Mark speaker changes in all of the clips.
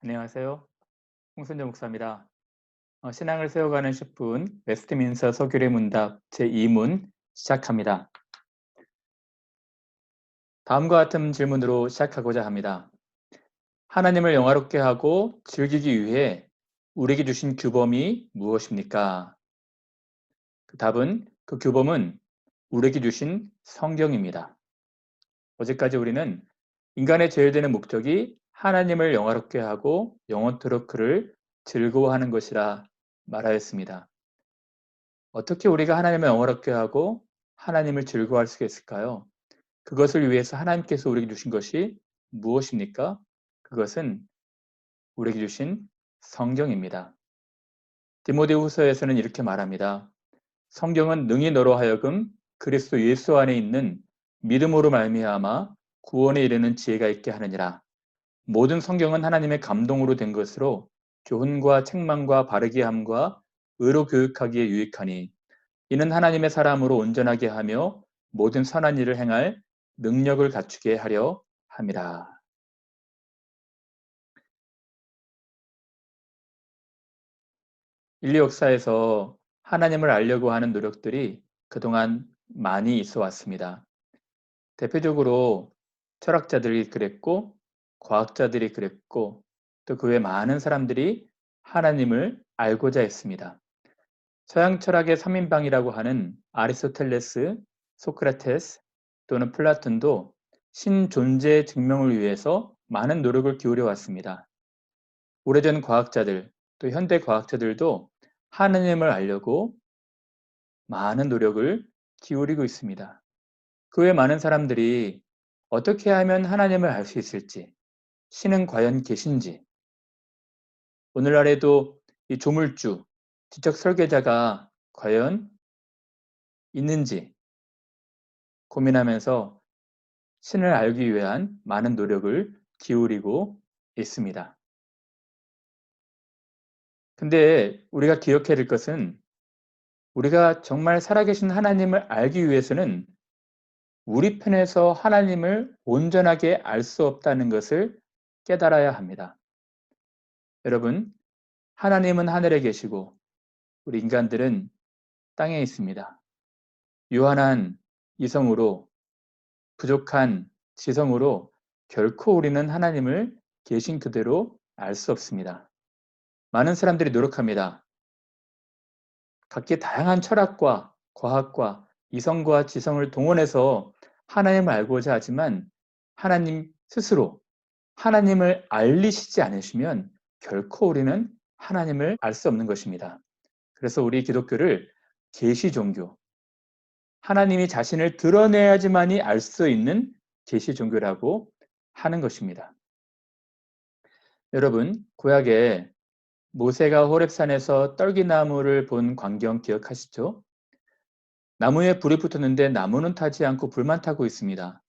Speaker 1: 안녕하세요. 홍순재 목사입니다. 신앙을 세워가는 10분 웨스트민스터 서교의 문답 제2문 시작합니다. 다음과 같은 질문으로 시작하고자 합니다. 하나님을 영화롭게 하고 즐기기 위해 우리에게 주신 규범이 무엇입니까? 그 답은 그 규범은 우리에게 주신 성경입니다. 어제까지 우리는 인간의 제일되는 목적이 하나님을 영화롭게 하고 영원토록 그를 즐거워하는 것이라 말하였습니다. 어떻게 우리가 하나님을 영화롭게 하고 하나님을 즐거워할 수 있을까요? 그것을 위해서 하나님께서 우리에게 주신 것이 무엇입니까? 그것은 우리에게 주신 성경입니다. 디모데후서에서는 이렇게 말합니다. 성경은 능히 너로 하여금 그리스도 예수 안에 있는 믿음으로 말미암아 구원에 이르는 지혜가 있게 하느니라. 모든 성경은 하나님의 감동으로 된 것으로 교훈과 책망과 바르게 함과 의로 교육하기에 유익하니 이는 하나님의 사람으로 온전하게 하며 모든 선한 일을 행할 능력을 갖추게 하려 함이라. 인류 역사에서 하나님을 알려고 하는 노력들이 그동안 많이 있어 왔습니다. 대표적으로 철학자들이 그랬고, 과학자들이 그랬고, 또 그 외 많은 사람들이 하나님을 알고자 했습니다. 서양 철학의 3인방이라고 하는 아리스토텔레스, 소크라테스 또는 플라톤도 신존재 증명을 위해서 많은 노력을 기울여 왔습니다. 오래전 과학자들, 또 현대 과학자들도 하느님을 알려고 많은 노력을 기울이고 있습니다. 그 외 많은 사람들이 어떻게 하면 하나님을 알 수 있을지, 신은 과연 계신지, 오늘날에도 이 조물주, 지적 설계자가 과연 있는지 고민하면서 신을 알기 위한 많은 노력을 기울이고 있습니다. 근데 우리가 기억해야 될 것은 우리가 정말 살아계신 하나님을 알기 위해서는 우리 편에서 하나님을 온전하게 알 수 없다는 것을 깨달아야 합니다. 여러분, 하나님은 하늘에 계시고 우리 인간들은 땅에 있습니다. 유한한 이성으로 부족한 지성으로 결코 우리는 하나님을 계신 그대로 알 수 없습니다. 많은 사람들이 노력합니다. 각기 다양한 철학과 과학과 이성과 지성을 동원해서 하나님을 알고자 하지만 하나님 스스로 하나님을 알리시지 않으시면 결코 우리는 하나님을 알 수 없는 것입니다. 그래서 우리 기독교를 계시 종교, 하나님이 자신을 드러내야지만이 알 수 있는 계시 종교라고 하는 것입니다. 여러분, 구약에 모세가 호렙산에서 떨기나무를 본 광경 기억하시죠? 나무에 불이 붙었는데 나무는 타지 않고 불만 타고 있습니다.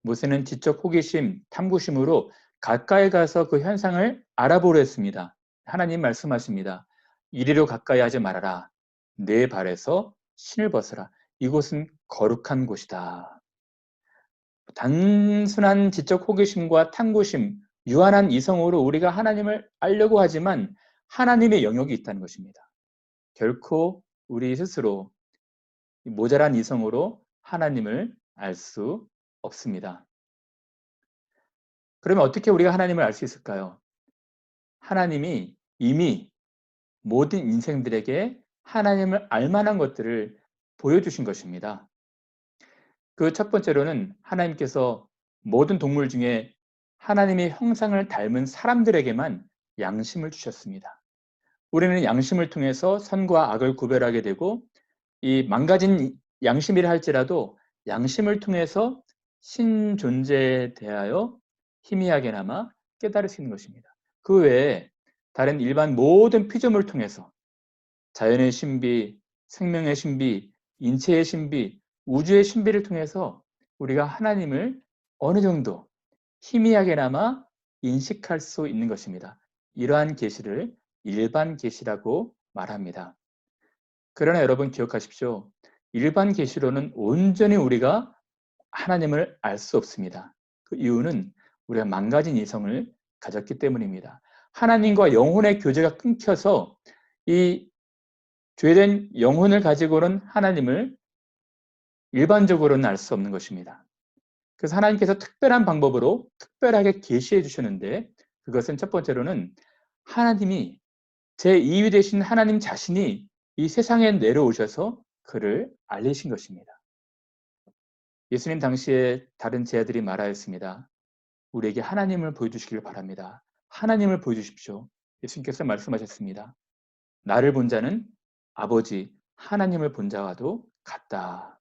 Speaker 1: 모세는 지적 호기심, 탐구심으로 가까이 가서 그 현상을 알아보려 했습니다. 하나님 말씀하십니다. 이리로 가까이 하지 말아라. 내 발에서 신을 벗어라. 이곳은 거룩한 곳이다. 단순한 지적 호기심과 탐구심, 유한한 이성으로 우리가 하나님을 알려고 하지만 하나님의 영역이 있다는 것입니다. 결코 우리 스스로 모자란 이성으로 하나님을 알 수 없습니다. 그러면 어떻게 우리가 하나님을 알 수 있을까요? 하나님이 이미 모든 인생들에게 하나님을 알 만한 것들을 보여주신 것입니다. 그 첫 번째로는 하나님께서 모든 동물 중에 하나님의 형상을 닮은 사람들에게만 양심을 주셨습니다. 우리는 양심을 통해서 선과 악을 구별하게 되고 이 망가진 양심이라 할지라도 양심을 통해서 신 존재에 대하여 희미하게나마 깨달을 수 있는 것입니다. 그 외에 다른 일반 모든 피조물 통해서 자연의 신비, 생명의 신비, 인체의 신비, 우주의 신비를 통해서 우리가 하나님을 어느 정도 희미하게나마 인식할 수 있는 것입니다. 이러한 계시를 일반 계시라고 말합니다. 그러나 여러분 기억하십시오. 일반 계시로는 온전히 우리가 하나님을 알 수 없습니다. 그 이유는 우리가 망가진 이성을 가졌기 때문입니다. 하나님과 영혼의 교제가 끊겨서 이 죄된 영혼을 가지고는 하나님을 일반적으로는 알 수 없는 것입니다. 그래서 하나님께서 특별한 방법으로 특별하게 계시해 주셨는데, 그것은 첫 번째로는 하나님이 제2위 되신 하나님 자신이 이 세상에 내려오셔서 그를 알리신 것입니다. 예수님 당시에 다른 제자들이 말하였습니다. 우리에게 하나님을 보여주시길 바랍니다. 하나님을 보여주십시오. 예수님께서 말씀하셨습니다. 나를 본 자는 아버지 하나님을 본 자와도 같다.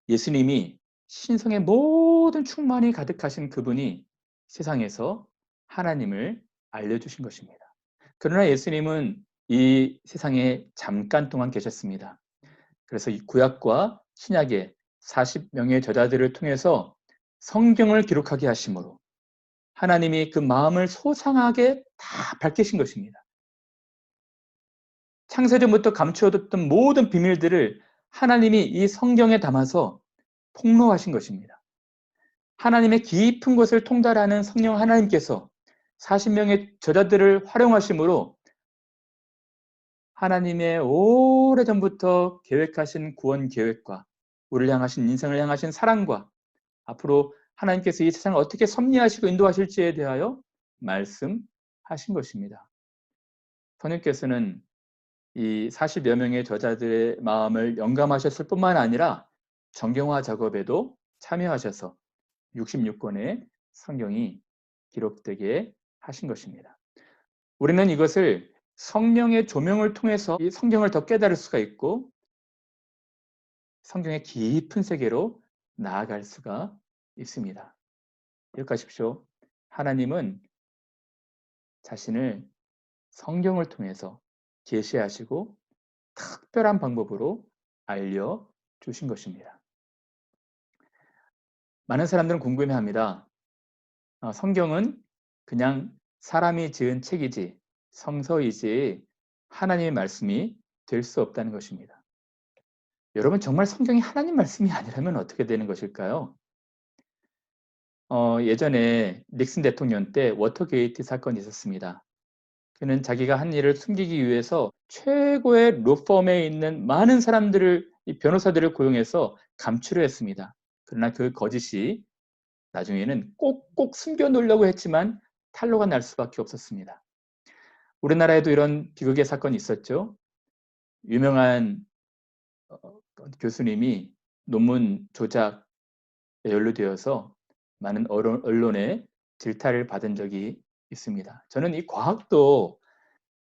Speaker 1: 예수님이 신성의 모든 충만이 가득하신 그분이 세상에서 하나님을 알려주신 것입니다. 그러나 예수님은 이 세상에 잠깐 동안 계셨습니다. 그래서 이 구약과 신약의 40명의 저자들을 통해서 성경을 기록하게 하심으로 하나님이 그 마음을 소상하게 다 밝히신 것입니다. 창세전부터 감추어뒀던 모든 비밀들을 하나님이 이 성경에 담아서 폭로하신 것입니다. 하나님의 깊은 곳을 통달하는 성령 하나님께서 40명의 저자들을 활용하심으로 하나님의 오래전부터 계획하신 구원 계획과 우리를 향하신 인생을 향하신 사랑과 앞으로 하나님께서 이 세상을 어떻게 섭리하시고 인도하실지에 대하여 말씀하신 것입니다. 성령께서는 이 40여 명의 저자들의 마음을 영감하셨을 뿐만 아니라 정경화 작업에도 참여하셔서 66권의 성경이 기록되게 하신 것입니다. 우리는 이것을 성령의 조명을 통해서 이 성경을 더 깨달을 수가 있고 성경의 깊은 세계로 나아갈 수가 있습니다. 기억하십시오. 하나님은 자신을 성경을 통해서 계시하시고 특별한 방법으로 알려주신 것입니다. 많은 사람들은 궁금해합니다. 성경은 그냥 사람이 지은 책이지 성서이지 하나님의 말씀이 될 수 없다는 것입니다. 여러분, 정말 성경이 하나님 말씀이 아니라면 어떻게 되는 것일까요? 예전에 닉슨 대통령 때 워터게이트 사건이 있었습니다. 그는 자기가 한 일을 숨기기 위해서 최고의 로펌에 있는 많은 사람들을, 이 변호사들을 고용해서 감추려 했습니다. 그러나 그 거짓이 나중에는 꼭꼭 숨겨 놓으려고 했지만 탄로가 날 수밖에 없었습니다. 우리나라에도 이런 비극의 사건이 있었죠. 유명한 교수님이 논문 조작에 연루되어서 많은 언론의 질타를 받은 적이 있습니다. 저는 이 과학도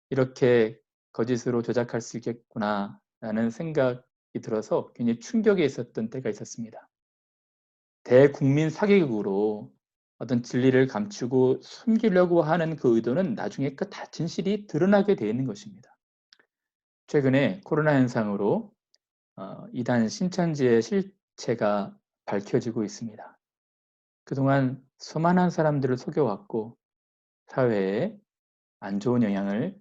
Speaker 1: 이렇게 거짓으로 조작할 수 있겠구나 라는 생각이 들어서 굉장히 충격에 있었던 때가 있었습니다. 대국민 사기극으로 어떤 진리를 감추고 숨기려고 하는 그 의도는 나중에 그 다 진실이 드러나게 되어 있는 것입니다. 최근에 코로나 현상으로 이단 신천지의 실체가 밝혀지고 있습니다. 그동안 수많은 사람들을 속여왔고 사회에 안 좋은 영향을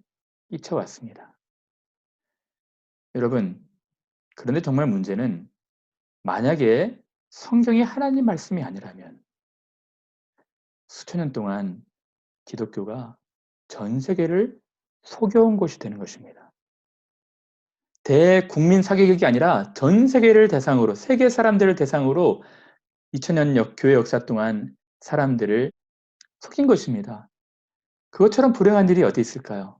Speaker 1: 끼쳐왔습니다. 여러분, 그런데 정말 문제는 만약에 성경이 하나님 말씀이 아니라면 수천 년 동안 기독교가 전 세계를 속여온 것이 되는 것입니다. 대국민 사기극이 아니라 전 세계를 대상으로, 세계 사람들을 대상으로 2000년 교회 역사 동안 사람들을 속인 것입니다. 그것처럼 불행한 일이 어디 있을까요?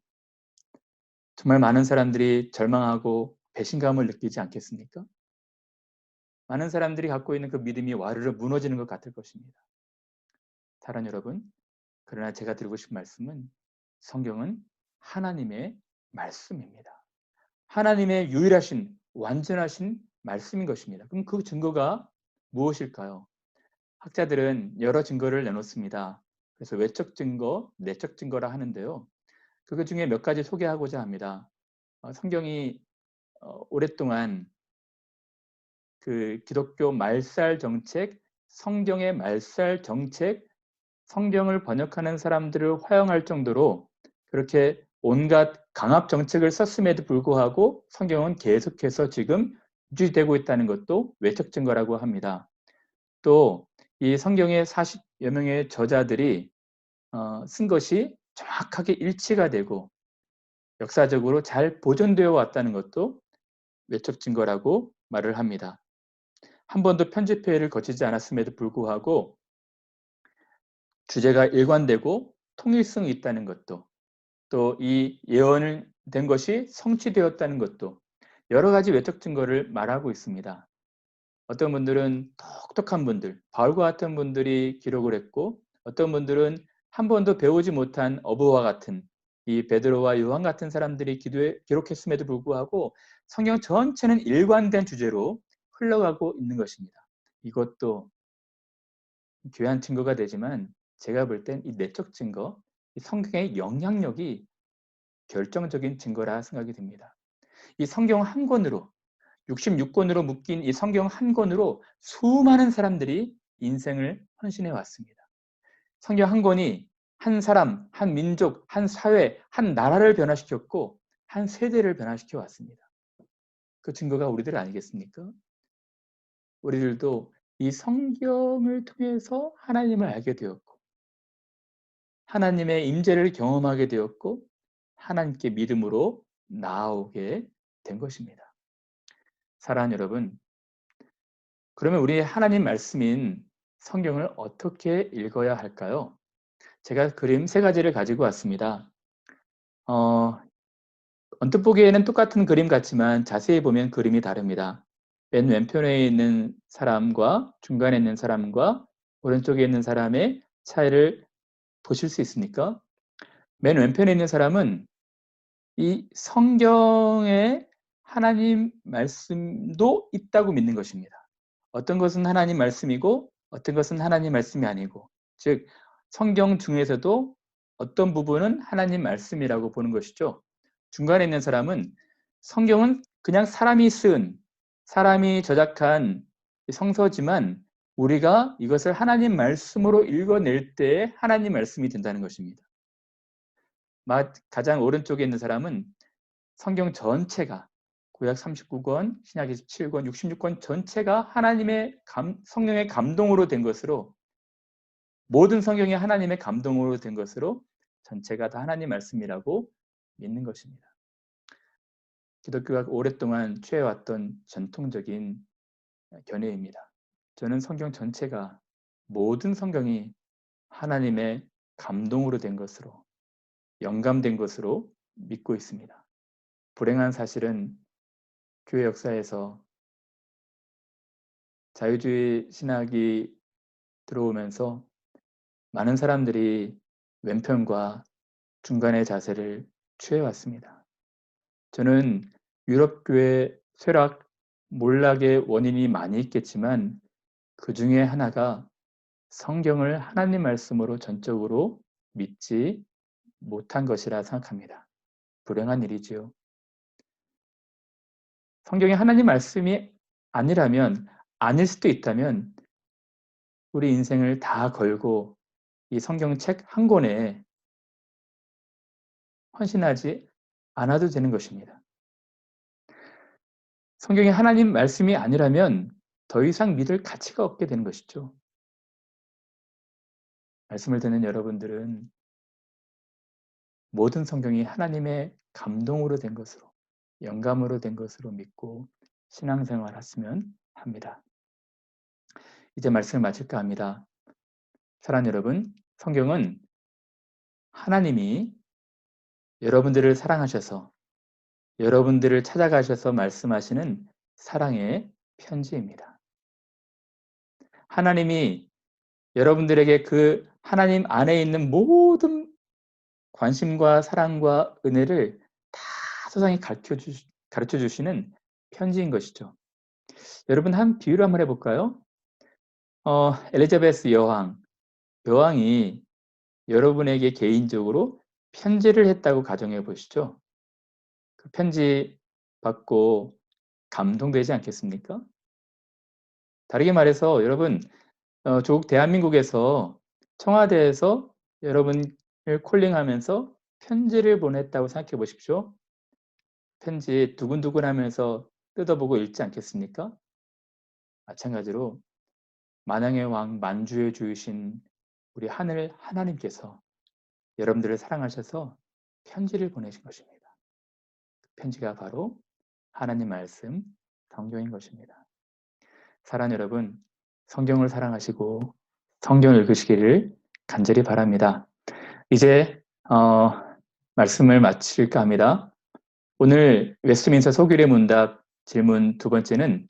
Speaker 1: 정말 많은 사람들이 절망하고 배신감을 느끼지 않겠습니까? 많은 사람들이 갖고 있는 그 믿음이 와르르 무너지는 것 같을 것입니다. 사랑하는 여러분, 그러나 제가 드리고 싶은 말씀은 성경은 하나님의 말씀입니다. 하나님의 유일하신 완전하신 말씀인 것입니다. 그럼 그 증거가 무엇일까요? 학자들은 여러 증거를 내놓습니다. 그래서 외적 증거, 내적 증거라 하는데요. 그 중에 몇 가지 소개하고자 합니다. 성경이 오랫동안 그 기독교 말살 정책, 성경의 말살 정책, 성경을 번역하는 사람들을 허용할 정도로 그렇게 온갖 강압 정책을 썼음에도 불구하고 성경은 계속해서 지금 유지되고 있다는 것도 외적 증거라고 합니다. 또 이 성경의 40여 명의 저자들이 쓴 것이 정확하게 일치가 되고 역사적으로 잘 보존되어 왔다는 것도 외적 증거라고 말을 합니다. 한 번도 편집회의를 거치지 않았음에도 불구하고 주제가 일관되고 통일성이 있다는 것도, 또 이 예언을 된 것이 성취되었다는 것도 여러 가지 외적 증거를 말하고 있습니다. 어떤 분들은 똑똑한 분들, 바울과 같은 분들이 기록을 했고, 어떤 분들은 한 번도 배우지 못한 어부와 같은 이 베드로와 요한 같은 사람들이 기록했음에도 불구하고 성경 전체는 일관된 주제로 흘러가고 있는 것입니다. 이것도 귀한 증거가 되지만 제가 볼 땐 이 내적 증거, 이 성경의 영향력이 결정적인 증거라 생각이 듭니다. 이 성경 한 권으로 66권으로 묶인 이 성경 한 권으로 수많은 사람들이 인생을 헌신해 왔습니다. 성경 한 권이 한 사람, 한 민족, 한 사회, 한 나라를 변화시켰고 한 세대를 변화시켜 왔습니다. 그 증거가 우리들 아니겠습니까? 우리들도 이 성경을 통해서 하나님을 알게 되었고 하나님의 임재를 경험하게 되었고 하나님께 믿음으로 나아오게 된 것입니다. 사랑하는 여러분, 그러면 우리 하나님 말씀인 성경을 어떻게 읽어야 할까요? 제가 그림 3가지를 가지고 왔습니다. 언뜻 보기에는 똑같은 그림 같지만 자세히 보면 그림이 다릅니다. 맨 왼편에 있는 사람과 중간에 있는 사람과 오른쪽에 있는 사람의 차이를 보실 수 있습니까? 맨 왼편에 있는 사람은 이 성경에 하나님 말씀도 있다고 믿는 것입니다. 어떤 것은 하나님 말씀이고 어떤 것은 하나님 말씀이 아니고, 즉 성경 중에서도 어떤 부분은 하나님 말씀이라고 보는 것이죠. 중간에 있는 사람은 성경은 그냥 사람이 저작한 성서지만 우리가 이것을 하나님 말씀으로 읽어낼 때 하나님 말씀이 된다는 것입니다. 가장 오른쪽에 있는 사람은 성경 전체가 구약 39권, 신약 27권, 66권 전체가 하나님의 성령의 감동으로 된 것으로, 모든 성경이 하나님의 감동으로 된 것으로 전체가 다 하나님 말씀이라고 믿는 것입니다. 기독교가 오랫동안 취해왔던 전통적인 견해입니다. 저는 성경 전체가, 모든 성경이 하나님의 감동으로 된 것으로, 영감된 것으로 믿고 있습니다. 불행한 사실은 교회 역사에서 자유주의 신학이 들어오면서 많은 사람들이 왼편과 중간의 자세를 취해왔습니다. 저는 유럽교회 쇠락, 몰락의 원인이 많이 있겠지만 그 중에 하나가 성경을 하나님 말씀으로 전적으로 믿지 못한 것이라 생각합니다. 불행한 일이지요. 성경이 하나님 말씀이 아니라면, 아닐 수도 있다면 우리 인생을 다 걸고 이 성경책 한 권에 헌신하지 않아도 되는 것입니다. 성경이 하나님 말씀이 아니라면 더 이상 믿을 가치가 없게 되는 것이죠. 말씀을 듣는 여러분들은 모든 성경이 하나님의 감동으로 된 것으로, 영감으로 된 것으로 믿고 신앙생활 하시면 합니다. 이제 말씀을 마칠까 합니다. 사랑하는 여러분, 성경은 하나님이 여러분들을 사랑하셔서 여러분들을 찾아가셔서 말씀하시는 사랑의 편지입니다. 하나님이 여러분들에게 그 하나님 안에 있는 모든 관심과 사랑과 은혜를 다 소상히 가르쳐 주시는 편지인 것이죠. 여러분, 한 비유를 한번 해볼까요? 엘리자베스 여왕이 여러분에게 개인적으로 편지를 했다고 가정해 보시죠. 그 편지 받고 감동되지 않겠습니까? 다르게 말해서 여러분, 조국 대한민국에서 청와대에서 여러분을 콜링하면서 편지를 보냈다고 생각해 보십시오. 편지 두근두근하면서 뜯어보고 읽지 않겠습니까? 마찬가지로 만왕의 왕 만주의 주이신 우리 하늘 하나님께서 여러분들을 사랑하셔서 편지를 보내신 것입니다. 그 편지가 바로 하나님 말씀, 성경인 것입니다. 사랑하는 여러분, 성경을 사랑하시고 성경을 읽으시기를 간절히 바랍니다. 이제 말씀을 마칠까 합니다. 오늘 웨스트민스터 소규례 문답 질문 두 번째는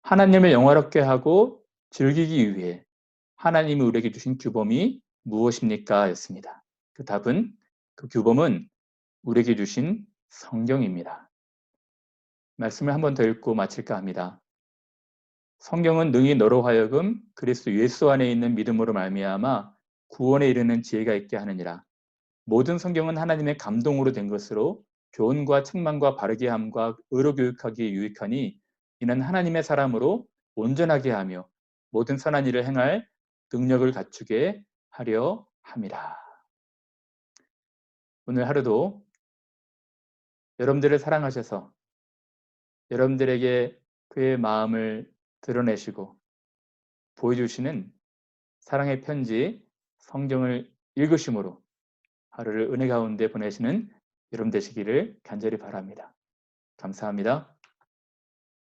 Speaker 1: 하나님을 영화롭게 하고 즐기기 위해 하나님이 우리에게 주신 규범이 무엇입니까? 였습니다. 그 답은, 그 규범은 우리에게 주신 성경입니다. 말씀을 한 번 더 읽고 마칠까 합니다. 성경은 능히 너로 하여금 그리스도 예수 안에 있는 믿음으로 말미암아 구원에 이르는 지혜가 있게 하느니라. 모든 성경은 하나님의 감동으로 된 것으로 교훈과 책망과 바르게 함과 의로 교육하기에 유익하니 이는 하나님의 사람으로 온전하게 하며 모든 선한 일을 행할 능력을 갖추게 하려 함이라. 오늘 하루도 여러분들을 사랑하셔서 여러분들에게 그의 마음을 드러내시고 보여주시는 사랑의 편지 성경을 읽으심으로 하루를 은혜 가운데 보내시는 여러분 되시기를 간절히 바랍니다. 감사합니다.